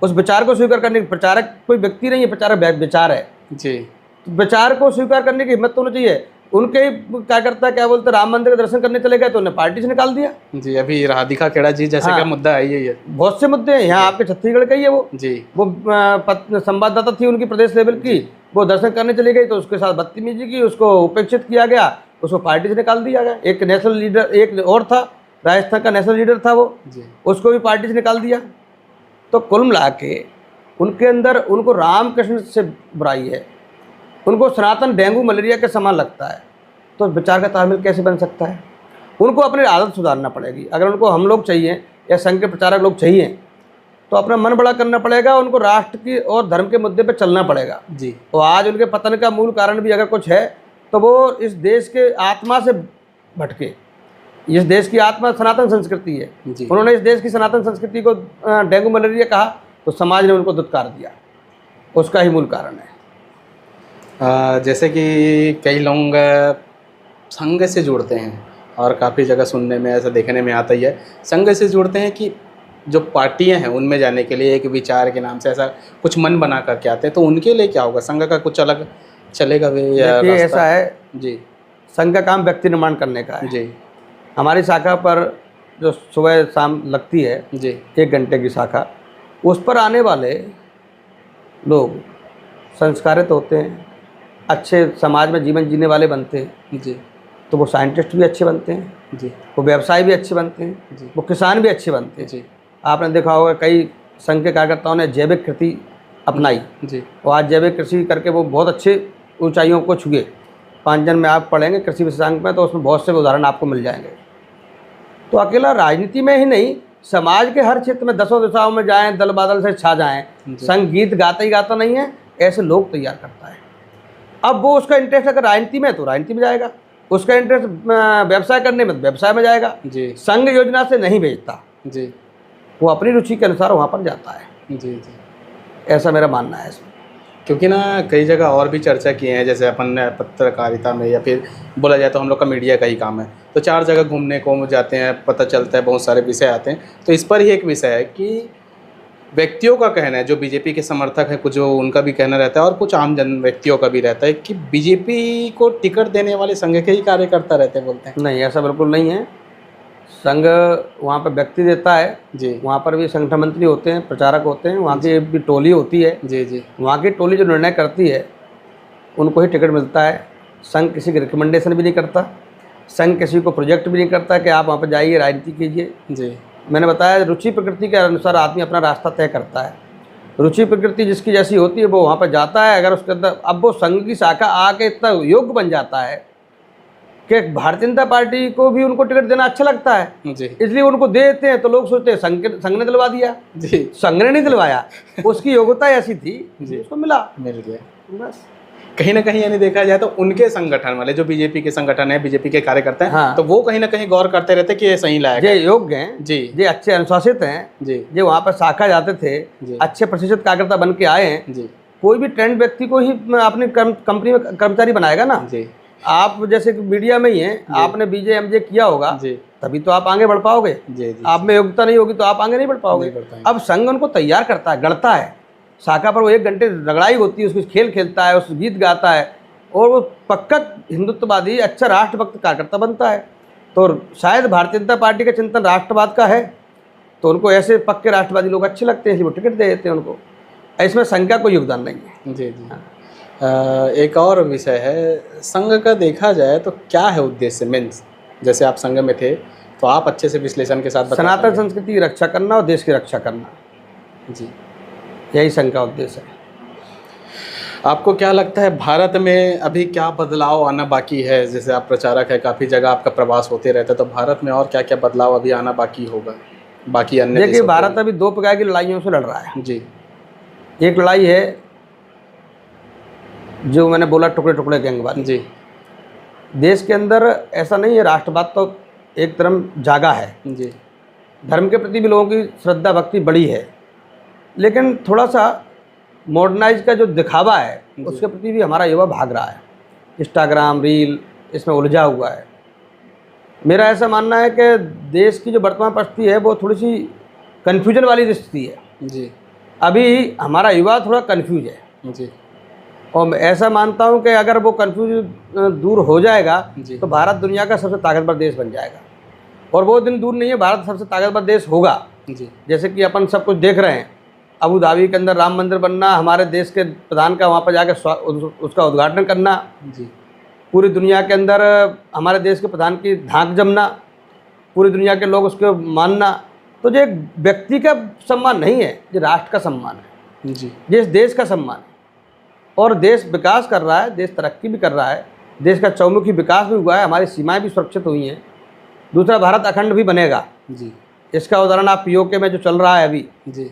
उस विचार को स्वीकार करने की। प्रचारक कोई व्यक्ति नहीं है, प्रचारक विचार है। जी विचार को स्वीकार करने की हिम्मत तो होनी चाहिए। उनके ही क्या करता है, क्या बोलते हैं, राम मंदिर के दर्शन करने चले गए तो उन्हें पार्टी से निकाल दिया। जी। अभी राधिका खेड़ा जी जैसे हाँ। का मुद्दा है ये बहुत से मुद्दे हैं यहाँ, आपके छत्तीसगढ़ का ही है वो। जी वो संवाददाता थी उनकी प्रदेश लेवल की, वो दर्शन करने चली गई तो उसके साथ बदतमीजी की, उसको उपेक्षित किया गया, उसको पार्टी से निकाल दिया गया। एक नेशनल लीडर, एक और था राजस्थान का नेशनल लीडर था वो, जी उसको भी पार्टी से निकाल दिया। तो कुल मिला के उनके अंदर, उनको रामकृष्ण से बुराई है, उनको सनातन डेंगू मलेरिया के समान लगता है। तो विचार का तालमेल कैसे बन सकता है? उनको अपनी आदत सुधारना पड़ेगी। अगर उनको हम लोग चाहिए या संघ के प्रचारक लोग चाहिए तो अपना मन बड़ा करना पड़ेगा, उनको राष्ट्र की और धर्म के मुद्दे पर चलना पड़ेगा। जी। और आज उनके पतन का मूल कारण भी अगर कुछ है तो वो इस देश के आत्मा से भटके। इस देश की आत्मा सनातन संस्कृति है। जी। उन्होंने इस देश की सनातन संस्कृति को डेंगू मलेरिया कहा तो समाज ने उनको दुत्कार दिया, उसका ही मूल कारण है। जैसे कि कई लोग संघ से जुड़ते हैं और काफ़ी जगह सुनने में ऐसा देखने में आता ही है, संघ से जुड़ते हैं कि जो पार्टियां हैं उनमें जाने के लिए एक विचार के नाम से ऐसा कुछ मन बना करके आते हैं, तो उनके लिए क्या होगा? संघ का कुछ अलग चलेगा वे या देखिए, रास्ता? ऐसा है, जी संघ का काम व्यक्ति निर्माण करने का है। जी हमारी शाखा पर जो सुबह शाम लगती है जी 1 घंटे की शाखा, उस पर आने वाले लोग संस्कारित होते हैं, अच्छे समाज में जीवन जीने वाले बनते हैं। जी तो वो साइंटिस्ट भी अच्छे बनते हैं, जी वो व्यवसायी भी अच्छे बनते हैं, जी वो किसान भी अच्छे बनते हैं। जी आपने देखा होगा कई संघ के कार्यकर्ताओं ने जैविक खेती अपनाई जी और आज जैविक कृषि करके वो बहुत अच्छे ऊंचाइयों को छुए। पांचजन में आप पढ़ेंगे कृषि विशेषांक में तो उसमें बहुत से उदाहरण आपको मिल जाएंगे। तो अकेला राजनीति में ही नहीं, समाज के हर क्षेत्र में दसों दिशाओं में जाएं, दल बादल से छा जाएं, संग गीत गाता ही गाता नहीं है, ऐसे लोग तैयार करता है। अब वो उसका इंटरेस्ट अगर राजनीति में है तो राजनीति में जाएगा, उसका इंटरेस्ट व्यवसाय करने में तो व्यवसाय में जाएगा। जी संघ योजना से नहीं भेजता जी वो अपनी रुचि के अनुसार वहाँ पर जाता है। जी जी। ऐसा मेरा मानना है इसमें। क्योंकि ना कई जगह और भी चर्चा किए हैं, जैसे अपन ने पत्रकारिता में या फिर बोला जाए तो हम लोग का मीडिया का ही काम है, तो 4 जगह घूमने को जाते हैं, पता चलता है बहुत सारे विषय आते हैं। तो इस पर ही एक विषय है कि व्यक्तियों का कहना है, जो बीजेपी के समर्थक हैं कुछ, जो उनका भी कहना रहता है और कुछ आम जन व्यक्तियों का भी रहता है कि बीजेपी को टिकट देने वाले संघ के ही कार्यकर्ता रहते हैं, बोलते हैं। नहीं, ऐसा बिल्कुल नहीं है। संघ वहाँ पर व्यक्ति देता है जी। वहाँ पर भी संगठन मंत्री होते हैं, प्रचारक होते हैं, वहाँ की भी टोली होती है। जी जी। वहाँ की टोली जो निर्णय करती है उनको ही टिकट मिलता है। संघ किसी की रिकमेंडेशन भी नहीं करता, संघ किसी को प्रोजेक्ट भी नहीं करता कि आप वहाँ पर जाइए राजनीति कीजिए। जी। मैंने बताया रुचि प्रकृति के अनुसार आदमी अपना रास्ता तय करता है। रुचि प्रकृति जिसकी जैसी होती है वो वहाँ पर जाता है। अगर उसके अंदर अब वो संघ की शाखा आके इतना योग्य बन जाता है कि भारतीय जनता पार्टी को भी उनको टिकट देना अच्छा लगता है, जी। इसलिए उनको दे देते हैं। तो लोग सोचते हैं संघ ने दिलवा दिया। जी। संघ ने नहीं दिलवाया, उसकी योग्यता ऐसी थी जी। उसको मिला, मिल गया। बस। कहीं ना कहीं यानी देखा जाए तो उनके संगठन वाले जो बीजेपी के संगठन है, बीजेपी के कार्यकर्ता हैं, हाँ। तो वो कहीं ना कहीं गौर करते रहते कि ये सही लायक ये है। योग्य हैं जी। ये अच्छे अनुशासित हैं जी ये वहाँ पर शाखा जाते थे, जी। अच्छे प्रतिशत कार्यकर्ता बन के आए हैं। जी कोई भी ट्रेंड व्यक्ति को ही अपनी कंपनी में कर्मचारी बनाएगा ना। जी। आप जैसे कि मीडिया में ही हैं, आपने बीजे एमजे किया होगा जी तभी तो आप आगे बढ़ पाओगे। जी जी। आप में योग्यता नहीं होगी तो आप आगे नहीं बढ़ पाओगे। नहीं बढ़ पाएंगे। अब संघ उनको तैयार करता है, गढ़ता है। शाखा पर वो 1 घंटे रगड़ाई होती है, उसकी खेल खेलता है, उस गीत गाता है और वो पक्का हिंदुत्ववादी अच्छा राष्ट्रभक्त कार्यकर्ता बनता है। तो शायद भारतीय जनता पार्टी का चिंतन राष्ट्रवाद का है, तो उनको ऐसे पक्के राष्ट्रवादी लोग अच्छे लगते हैं, इसलिए वो टिकट दे देते हैं उनको। इसमें संघ का कोई योगदान नहीं है। जी जी। एक और विषय है, संघ का देखा जाए तो क्या है उद्देश्य मीन्स, जैसे आप संघ में थे तो आप अच्छे से विश्लेषण के साथ बता सनातन पाएंगे। संस्कृति की रक्षा करना और देश की रक्षा करना, जी। यही संघ का उद्देश्य है। आपको क्या लगता है भारत में अभी क्या बदलाव आना बाकी है? जैसे आप प्रचारक है, काफ़ी जगह आपका प्रवास होते रहता है, तो भारत में और क्या क्या बदलाव अभी आना बाकी होगा, बाकी अन्य देखिए, देशों भारत के? अभी 2 प्रकार की लड़ाइयों से लड़ रहा है। जी एक लड़ाई है जो मैंने बोला टुकड़े टुकड़े गैंग वाली। जी देश के अंदर ऐसा नहीं है, राष्ट्रवाद तो एक तरफ जागा है, जी धर्म के प्रति भी लोगों की श्रद्धा भक्ति बड़ी है, लेकिन थोड़ा सा मॉडर्नाइज का जो दिखावा है उसके प्रति भी हमारा युवा भाग रहा है। इंस्टाग्राम रील इसमें उलझा हुआ है। मेरा ऐसा मानना है कि देश की जो वर्तमान परिस्थिति है वो थोड़ी सी कन्फ्यूजन वाली स्थिति है। जी अभी हमारा युवा थोड़ा कन्फ्यूज है जी और मैं ऐसा मानता हूं कि अगर वो कन्फ्यूज दूर हो जाएगा जी। तो भारत दुनिया का सबसे ताकतवर देश बन जाएगा। और वो दिन दूर नहीं है, भारत सबसे ताकतवर देश होगा। जी जैसे कि अपन सब कुछ देख रहे हैं, अबू धाबी के अंदर राम मंदिर बनना, हमारे देश के प्रधान का वहाँ पर जाकर उसका उद्घाटन करना, जी पूरी दुनिया के अंदर हमारे देश के प्रधान की धाक जमना, पूरी दुनिया के लोग उसको मानना, तो ये एक व्यक्ति का सम्मान नहीं है, ये राष्ट्र का सम्मान है, जी ये इस देश का सम्मान है। और देश विकास कर रहा है, देश तरक्की भी कर रहा है, देश का चौमुखी विकास भी हुआ है, हमारी सीमाएं भी सुरक्षित हुई हैं। दूसरा, भारत अखंड भी बनेगा। जी इसका उदाहरण आप पीओके में जो चल रहा है अभी, जी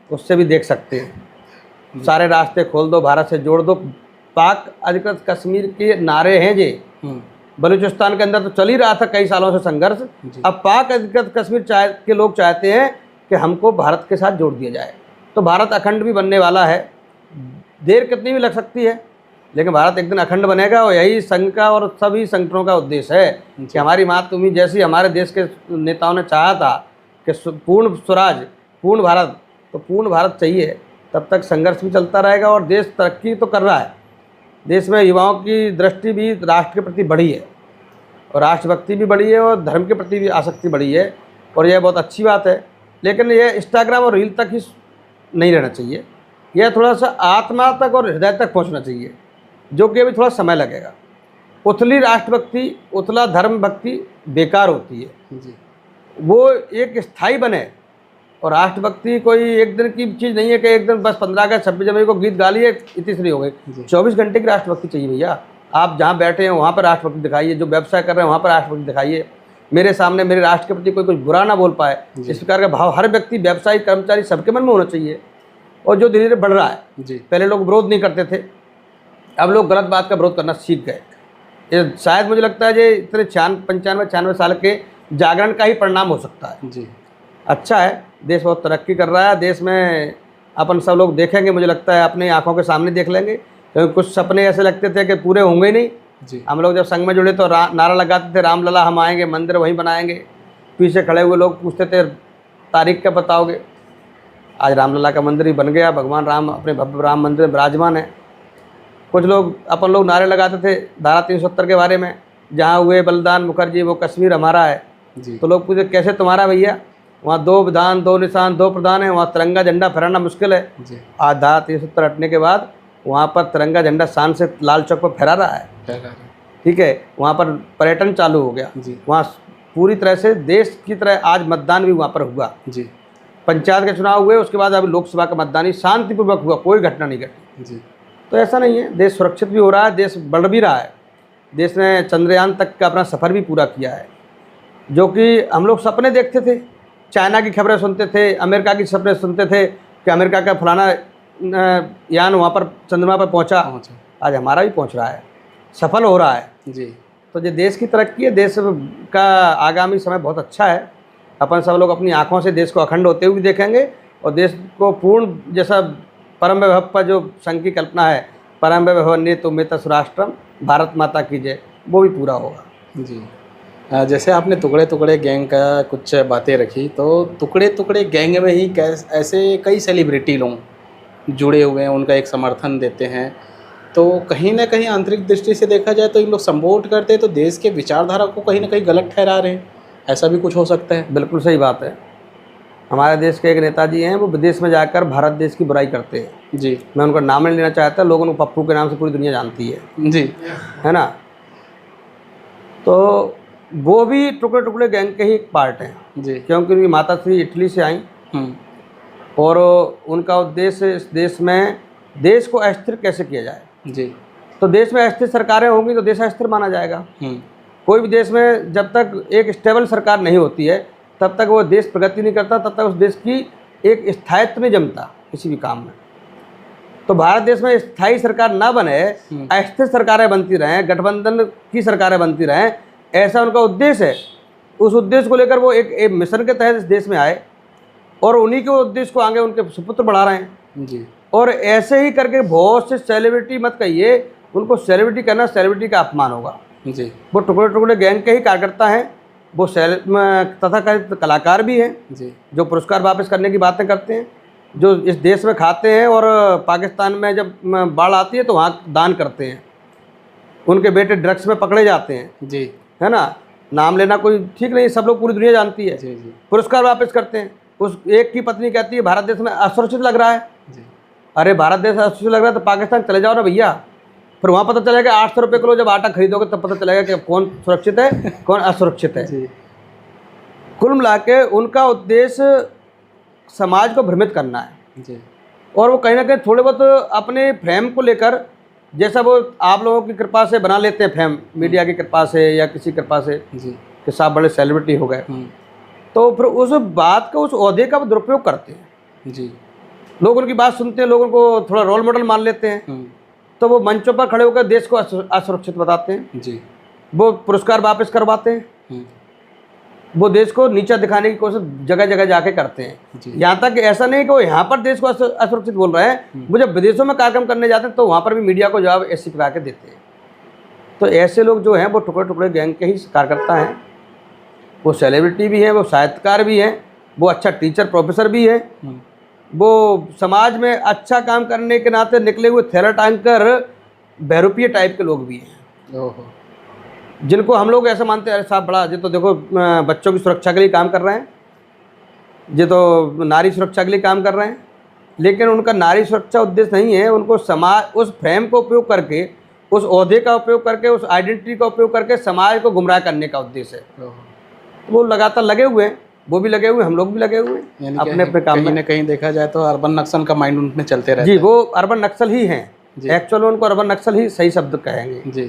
उससे भी देख सकते हैं। सारे रास्ते खोल दो, भारत से जोड़ दो। पाक अधिकृत कश्मीर के नारे हैं ये। बलूचिस्तान के अंदर तो चल ही रहा था कई सालों से संघर्ष। अब पाक अधिकृत कश्मीर के लोग चाहते हैं कि हमको भारत के साथ जोड़ दिया जाए, तो भारत अखंड भी बनने वाला है। देर कितनी भी लग सकती है, लेकिन भारत एक दिन अखंड बनेगा। और यही संघ का और सभी संगठनों का उद्देश्य है कि हमारी मातृभूमि जैसी हमारे देश के नेताओं ने चाहा था कि पूर्ण स्वराज, पूर्ण भारत, तो पूर्ण भारत चाहिए, तब तक संघर्ष भी चलता रहेगा। और देश तरक्की तो कर रहा है, देश में युवाओं की दृष्टि भी राष्ट्र के प्रति बढ़ी है और राष्ट्रभक्ति भी बढ़ी है और धर्म के प्रति भी आसक्ति बढ़ी है, और यह बहुत अच्छी बात है। लेकिन यह इंस्टाग्राम और रील तक ही नहीं रहना चाहिए, यह थोड़ा सा आत्मा तक और हृदय तक पहुंचना चाहिए, जो कि अभी थोड़ा समय लगेगा। उथली राष्ट्रभक्ति, उथला धर्म भक्ति बेकार होती है, जी वो एक स्थायी बने। और राष्ट्रभक्ति कोई एक दिन की चीज़ नहीं है कि एक दिन बस 15 अगस्त 26 जनवरी को गीत गा लिए इतनी फ्री हो गई। 24 घंटे की राष्ट्रभक्ति चाहिए भैया। आप जहाँ बैठे हैं वहाँ पर राष्ट्रभक्ति दिखाइए, जो व्यवसाय कर रहे हैं वहाँ पर राष्ट्रभक्ति दिखाइए, मेरे सामने मेरे राष्ट्र के प्रति कोई कुछ बुरा ना बोल पाए, इस प्रकार का भाव हर व्यक्ति, व्यवसायी, कर्मचारी सबके मन में होना चाहिए। और जो धीरे धीरे बढ़ रहा है, जी पहले लोग विरोध नहीं करते थे, अब लोग गलत बात का विरोध करना सीख गए। ये शायद मुझे लगता है ये इतने 95 साल के जागरण का ही परिणाम हो सकता है। जी अच्छा है, देश बहुत तरक्की कर रहा है। देश में अपन सब लोग देखेंगे, मुझे लगता है अपनी आंखों के सामने देख लेंगे, क्योंकि कुछ सपने ऐसे लगते थे कि पूरे होंगे ही नहीं। जी हम लोग जब संघ में जुड़े तो नारा लगाते थे, रामलला हम आएंगे, मंदिर वहीं बनाएंगे। पीछे खड़े हुए लोग पूछते थे तारीख क्या बताओगे। आज रामलला का मंदिर ही बन गया, भगवान राम अपने भव्य राम मंदिर में विराजमान है। कुछ लोग अपन लोग नारे लगाते थे धारा 370 के बारे में, जहाँ हुए बलिदान मुखर्जी वो कश्मीर हमारा है। जी तो लोग पूछे कैसे तुम्हारा भैया, वहाँ 2 विधान 2 निशान 2 प्रधान है, वहाँ तिरंगा झंडा फहराना मुश्किल है। जी आज धारा 370 हटने के बाद वहाँ पर तिरंगा झंडा शान से लाल चौक पर फहरा रहा है। ठीक है, वहाँ पर पर्यटन चालू हो गया। जी वहाँ पूरी तरह से देश की तरह आज मतदान भी वहाँ पर हुआ। जी पंचायत के चुनाव हुए, उसके बाद अभी लोकसभा का मतदान ही शांतिपूर्वक हुआ, कोई घटना नहीं घटी। जी तो ऐसा नहीं है, देश सुरक्षित भी हो रहा है, देश बढ़ भी रहा है। देश ने चंद्रयान तक का अपना सफ़र भी पूरा किया है, जो कि हम लोग सपने देखते थे, चाइना की खबरें सुनते थे, अमेरिका की खबरें सुनते थे कि अमेरिका का फलाना यान वहाँ पर चंद्रमा पर पहुँचा। आज हमारा भी पहुँच रहा है, सफल हो रहा है। जी तो जो देश की तरक्की है, देश का आगामी समय बहुत अच्छा है। अपन सब लोग अपनी आंखों से देश को अखंड होते हुए देखेंगे, और देश को पूर्ण जैसा परम वैभव पर जो संघ की कल्पना है, परम वैभव नियतोमेत सुराष्ट्रम, भारत माता की जय, वो भी पूरा होगा। जी जैसे आपने टुकड़े टुकड़े गैंग का कुछ बातें रखी, तो टुकड़े टुकड़े गैंग में ही ऐसे कई सेलिब्रिटी लोग जुड़े हुए हैं, उनका एक समर्थन देते हैं। तो कहीं ना कहीं आंतरिक दृष्टि से देखा जाए तो इन लोग सपोर्ट करते हैं, तो देश के विचारधारा को कहीं ना कहीं गलत ठहरा रहे हैं, ऐसा भी कुछ हो सकता है। बिल्कुल सही बात है। हमारे देश के एक नेताजी हैं, वो विदेश में जाकर भारत देश की बुराई करते हैं। जी मैं उनका नाम नहीं लेना चाहता, लोगों को पप्पू के नाम से पूरी दुनिया जानती है जी है ना। तो वो भी टुकड़े टुकड़े गैंग के ही एक पार्ट हैं, जी क्योंकि उनकी माता श्री इटली से आई, और उनका उद्देश्य इस देश में देश को अस्थिर कैसे किया जाए। जी तो देश में अस्थिर सरकारें होंगी तो देश अस्थिर माना जाएगा। कोई भी देश में जब तक एक स्टेबल सरकार नहीं होती है, तब तक वो देश प्रगति नहीं करता, तब तक उस देश की एक स्थायित्व नहीं जमता किसी भी काम में। तो भारत देश में स्थायी सरकार ना बने, अस्थिर सरकारें बनती रहें, गठबंधन की सरकारें बनती रहें, ऐसा उनका उद्देश्य है। उस उद्देश्य को लेकर वो एक मिशन के तहत इस देश में आए, और उन्हीं के उद्देश्य को आगे उनके सुपुत्र बढ़ा रहे हैं। जी और ऐसे ही करके बहुत से सेलिब्रिटी, मत कहिए उनको सेलिब्रिटी कहना, सेलिब्रिटी का अपमान होगा। जी वो टुकड़े टुकड़े गैंग के ही कार्यकर्ता हैं, वो तथाकथित कलाकार भी हैं, जी जो पुरस्कार वापस करने की बातें करते हैं, जो इस देश में खाते हैं और पाकिस्तान में जब बाढ़ आती है तो वहाँ दान करते हैं। उनके बेटे ड्रग्स में पकड़े जाते हैं, जी है ना, नाम लेना कोई ठीक नहीं, सब लोग पूरी दुनिया जानती है। जी जी पुरस्कार वापस करते हैं। उस एक की पत्नी कहती है भारत देश में असुरक्षित लग रहा है। जी अरे भारत देश असुरक्षित लग रहा है तो पाकिस्तान चले जाओ ना भैया, फिर वहाँ पता चलेगा 800 रुपये किलो जब आटा खरीदोगे तब पता चलेगा कि कौन सुरक्षित है कौन असुरक्षित है। जी कुल मिला के उनका उद्देश्य समाज को भ्रमित करना है, जी और वो कहीं ना कहीं थोड़े बहुत अपने फ्रेम को लेकर, जैसा वो आप लोगों की कृपा से बना लेते हैं फ्रेम, मीडिया की कृपा से या किसी कृपा से जी कि साहब बड़े सेलिब्रिटी हो गए, तो फिर उस बात का, उस ओहदे का वो दुरुपयोग करते हैं। जी लोग उनकी बात सुनते हैं, लोग उनको थोड़ा रोल मॉडल मान लेते हैं, तो वो मंचों पर खड़े होकर देश को असुरक्षित बताते हैं। जी वो पुरस्कार वापस करवाते हैं, वो देश को नीचा दिखाने की कोशिश जगह जगह जाके करते हैं। यहाँ तक कि ऐसा नहीं कि वो यहाँ पर देश को असुरक्षित बोल रहे हैं, वो जब विदेशों में कार्यक्रम करने जाते हैं तो वहाँ पर भी मीडिया को जवाब ऐसे प्रकार के देते हैं। तो ऐसे लोग जो हैं वो टुकड़े टुकड़े गैंग के ही कार्यकर्ता हैं। वो सेलिब्रिटी भी हैं, वो साहित्यकार भी हैं, वो अच्छा टीचर प्रोफेसर भी हैं, वो समाज में अच्छा काम करने के नाते निकले हुए थैला टांग कर बहरूपिये टाइप के लोग भी हैं। ओहो, जिनको हम लोग ऐसा मानते हैं अरे साहब बड़ा, ये तो देखो बच्चों की सुरक्षा के लिए काम कर रहे हैं, ये तो नारी सुरक्षा के लिए काम कर रहे हैं, लेकिन उनका नारी सुरक्षा उद्देश्य नहीं है। उनको समाज उस फ्रेम को उपयोग करके, उस ओहदे का उपयोग करके, उस आइडेंटिटी का उपयोग करके समाज को गुमराह करने का उद्देश्य है। वो लगातार लगे हुए हैं, वो भी लगे हुए, हम लोग भी लगे हुए हैं अपने अपने काम में। कहीं ना कहीं देखा जाए तो अर्बन नक्सल का माइंड उनमें चलते रहता है। जी, वो अर्बन नक्सल ही हैं, एक्चुअल उनको अर्बन नक्सल ही सही शब्द कहेंगे। जी,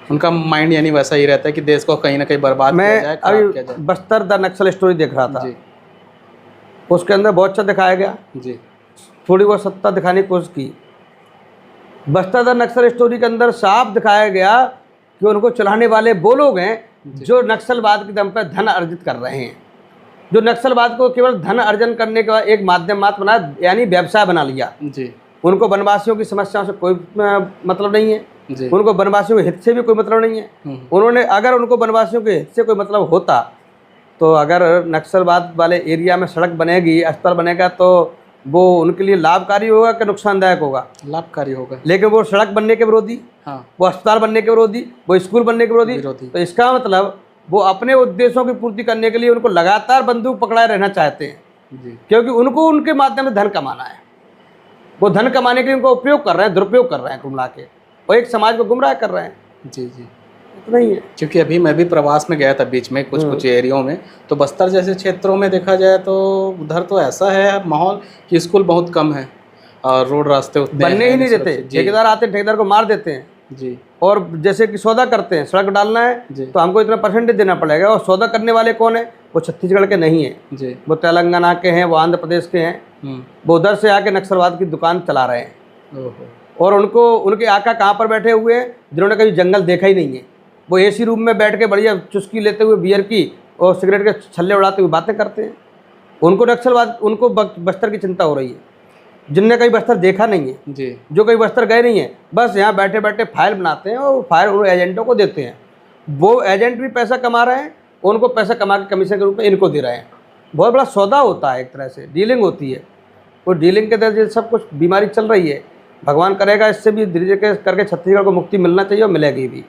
उनका माइंड यानी वैसा ही रहता है कि देश को कहीं ना कहीं बर्बाद किया जाए, मैं खराब किया अभी जाए। बस्तर द नक्सल स्टोरी देख रहा था, जी उसके अंदर बहुत अच्छा दिखाया गया, जी थोड़ी बहुत सत्ता दिखाने की कोशिश की। बस्तर द नक्सल स्टोरी के अंदर साफ दिखाया गया कि उनको चलाने वाले वो लोग हैं जो नक्सलवाद के दम पर धन अर्जित कर रहे हैं, जो नक्सलवाद को केवल धन अर्जन करने का एक माध्यम मात्र बना, यानी व्यवसाय बना लिया। जी उनको वनवासियों की समस्याओं से कोई मतलब नहीं है, जी उनको वनवासियों के हित से भी कोई मतलब नहीं है। उन्होंने अगर उनको वनवासियों के हित से कोई मतलब होता तो अगर नक्सलवाद वाले एरिया में सड़क बनेगी, अस्पताल बनेगा, तो वो उनके लिए लाभकारी होगा कि नुकसानदायक होगा? लाभकारी होगा। लेकिन वो सड़क बनने के विरोधी, हाँ वो अस्पताल बनने के विरोधी, वो स्कूल बनने के विरोधी। विरोधी। तो इसका मतलब वो अपने उद्देश्यों की पूर्ति करने के लिए उनको लगातार बंदूक पकड़ाए रहना चाहते हैं, जी क्योंकि उनको उनके माध्यम से धन कमाना है। वो धन कमाने के लिए उनको उपयोग कर रहे हैं, दुरुपयोग कर रहे हैं कुल मिला के, और एक समाज को गुमराह कर रहे हैं। जी जी इतना ही है। क्योंकि अभी मैं भी प्रवास में गया था बीच में कुछ एरियो में, तो बस्तर जैसे क्षेत्रों में देखा जाए तो उधर तो ऐसा है माहौल कि स्कूल बहुत कम है और रोड रास्ते उतने बनने ही नहीं देते। सुरक्षित। जी ठेकेदार आते हैं, ठेकेदार को मार देते हैं, जी और जैसे कि सौदा करते हैं, सड़क डालना जी। है तो हमको इतना परसेंटेज देना पड़ेगा, और सौदा करने वाले कौन है? वो छत्तीसगढ़ के नहीं है, जी वो तेलंगाना के हैं, वो आंध्र प्रदेश के हैं। वो उधर से आके नक्सलवाद की दुकान चला रहे हैं, ओहो। और उनको उनके आका कहाँ पर बैठे हुए हैं? जिन्होंने कभी जंगल देखा ही नहीं है। वो एसी रूम में बैठ के बढ़िया चुस्की लेते हुए बियर की और सिगरेट के छल्ले उड़ाते हुए बातें करते हैं। उनको नक्सलवाद, उनको बस्तर की चिंता हो रही है, जिनने कभी बस्तर देखा नहीं है, जी जो कभी बस्तर गए नहीं है, बस यहाँ बैठे बैठे फाइल बनाते हैं और फाइल उन एजेंटों को देते हैं। वो एजेंट भी पैसा कमा रहे हैं, उनको पैसा कमा के कमीशन के रूप में इनको दे रहे हैं। बहुत बड़ा सौदा होता है, एक तरह से डीलिंग होती है। वो डीलिंग के तहत सब कुछ बीमारी चल रही है। भगवान करेगा इससे भी धीरे धीरे करके छत्तीसगढ़ को मुक्ति मिलना चाहिए, और मिलेगी भी,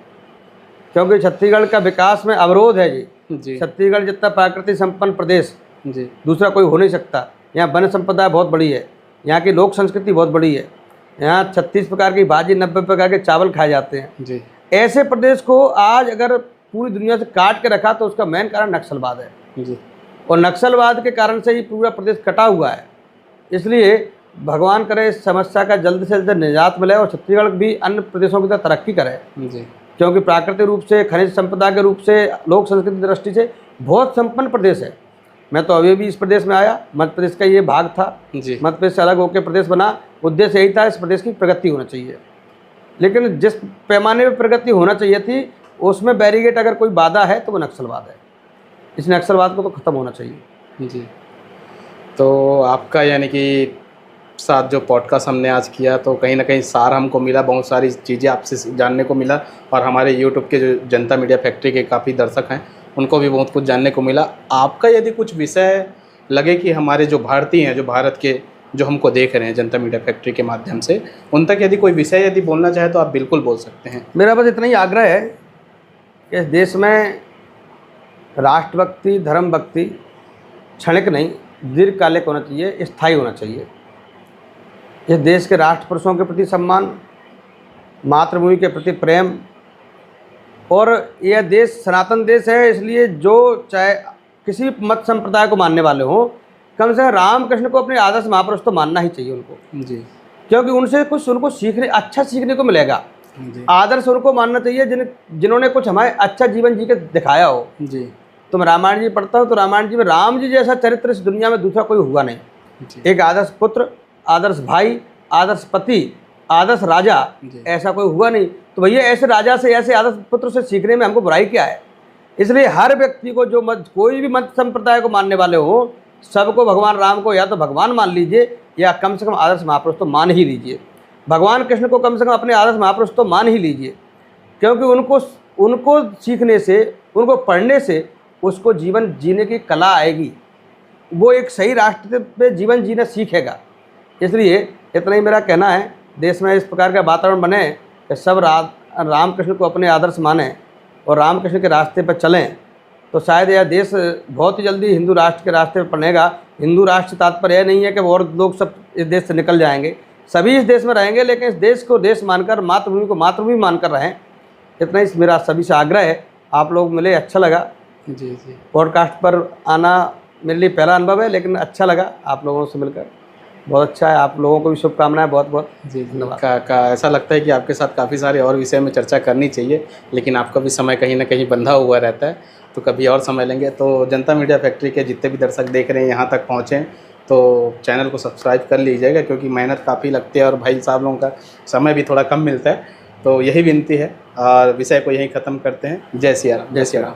क्योंकि छत्तीसगढ़ का विकास में अवरोध है जी। छत्तीसगढ़ जितना प्राकृतिक संपन्न प्रदेश जी दूसरा कोई हो नहीं सकता। यहाँ वन संपदा बहुत बड़ी है, यहाँ की लोक संस्कृति बहुत बड़ी है, यहाँ 36 प्रकार की भाजी, 90 प्रकार के चावल खाए जाते हैं। जी ऐसे प्रदेश को आज अगर पूरी दुनिया से काट के रखा तो उसका मेन कारण नक्सलवाद है, जी और नक्सलवाद के कारण से ही पूरा प्रदेश कटा हुआ है। इसलिए भगवान करे इस समस्या का जल्द से जल्द निजात मिले, और छत्तीसगढ़ भी अन्य प्रदेशों की तरह तरक्की करे, जी क्योंकि प्राकृतिक रूप से, खनिज संपदा के रूप से, लोक संस्कृति की दृष्टि से बहुत संपन्न प्रदेश है। मैं तो अभी भी इस प्रदेश में आया, मध्य प्रदेश का ये भाग था, जी मध्य प्रदेश से अलग होकर प्रदेश बना। उद्देश्य यही था, इस प्रदेश की प्रगति होना चाहिए, लेकिन जिस पैमाने पर प्रगति होना चाहिए थी उसमें बैरिगेट अगर कोई बाधा है तो वो नक्सलवाद है। इस नक्सलवाद को तो ख़त्म होना चाहिए। जी। तो आपका यानी कि साथ जो पॉडकास्ट हमने आज किया, तो कहीं ना कहीं सार हमको मिला, बहुत सारी चीज़ें आपसे जानने को मिला, और हमारे यूट्यूब के जो जनता मीडिया फैक्ट्री के काफ़ी दर्शक हैं उनको भी बहुत कुछ जानने को मिला। आपका यदि कुछ विषय लगे कि हमारे जो भारतीय हैं, जो भारत के जो हमको देख रहे हैं जनता मीडिया फैक्ट्री के माध्यम से, उन तक यदि कोई विषय यदि बोलना चाहे तो आप बिल्कुल बोल सकते हैं। मेरा बस इतना ही आग्रह है कि इस देश में राष्ट्रभक्ति, धर्म भक्ति क्षणिक नहीं, दीर्घकालिक होना चाहिए, स्थायी होना चाहिए। इस देश के राष्ट्र पुरुषों के प्रति सम्मान, मातृभूमि के प्रति प्रेम, और यह देश सनातन देश है, इसलिए जो चाहे किसी भी मत संप्रदाय को मानने वाले हों, कम से कम रामकृष्ण को अपने आदर्श महापुरुष तो मानना ही चाहिए उनको, जी। क्योंकि उनसे कुछ उनको अच्छा सीखने को मिलेगा। जी आदर्श उनको मानना चाहिए जिन्होंने कुछ हमारे अच्छा जीवन जी के दिखाया हो। जी। तो मैं रामायण जी पढ़ता हूँ, तो रामायण जी में राम जी जैसा चरित्र इस दुनिया में दूसरा कोई हुआ नहीं। जी। एक आदर्श पुत्र, आदर्श भाई, आदर्श पति, आदर्श राजा, ऐसा कोई हुआ नहीं। तो भैया ऐसे राजा से, ऐसे आदर्श पुत्र से सीखने में हमको बुराई क्या है? इसलिए हर व्यक्ति को, जो मत, कोई भी मत संप्रदाय को मानने वाले हो, सबको भगवान राम को या तो भगवान मान लीजिए, या कम से कम आदर्श महापुरुष तो मान ही लीजिए। भगवान कृष्ण को कम से कम अपने आदर्श महापुरुष तो मान ही लीजिए, क्योंकि उनको सीखने से, उनको पढ़ने से उसको जीवन जीने की कला आएगी, वो एक सही रास्ते पे जीवन जीना सीखेगा। इसलिए इतना ही मेरा कहना है, देश में इस प्रकार का वातावरण बने कि सब रामकृष्ण को अपने आदर्श माने और रामकृष्ण के रास्ते पर चलें, तो शायद यह देश बहुत ही जल्दी हिंदू राष्ट्र के रास्ते पर पड़ेगा। हिंदू राष्ट्र से तात्पर्य यह नहीं है कि और लोग सब इस देश से निकल जाएंगे, सभी इस देश में रहेंगे, लेकिन इस देश को देश मानकर, मातृभूमि को मातृभूमि मानकर रहें। इतना ही मेरा सभी से आग्रह है। आप लोग मिले, अच्छा लगा। जी जी। पॉडकास्ट पर आना मेरे लिए पहला अनुभव है, लेकिन अच्छा लगा आप लोगों से मिलकर। बहुत अच्छा है। आप लोगों को भी शुभकामनाएं, बहुत बहुत जी धन्यवाद। ऐसा लगता है कि आपके साथ काफ़ी सारे और विषय में चर्चा करनी चाहिए, लेकिन आपका भी समय कहीं ना कहीं बंधा हुआ रहता है, तो कभी और समय लेंगे। तो जनता मीडिया फैक्ट्री के जितने भी दर्शक देख रहे हैं यहाँ तक पहुँचें तो चैनल को सब्सक्राइब कर लीजिएगा, क्योंकि मेहनत काफ़ी लगती है और भाई साहब लोगों का समय भी थोड़ा कम मिलता है। तो यही विनती है और विषय को यहीं ख़त्म करते हैं। जय सिया राम। जय श्री राम।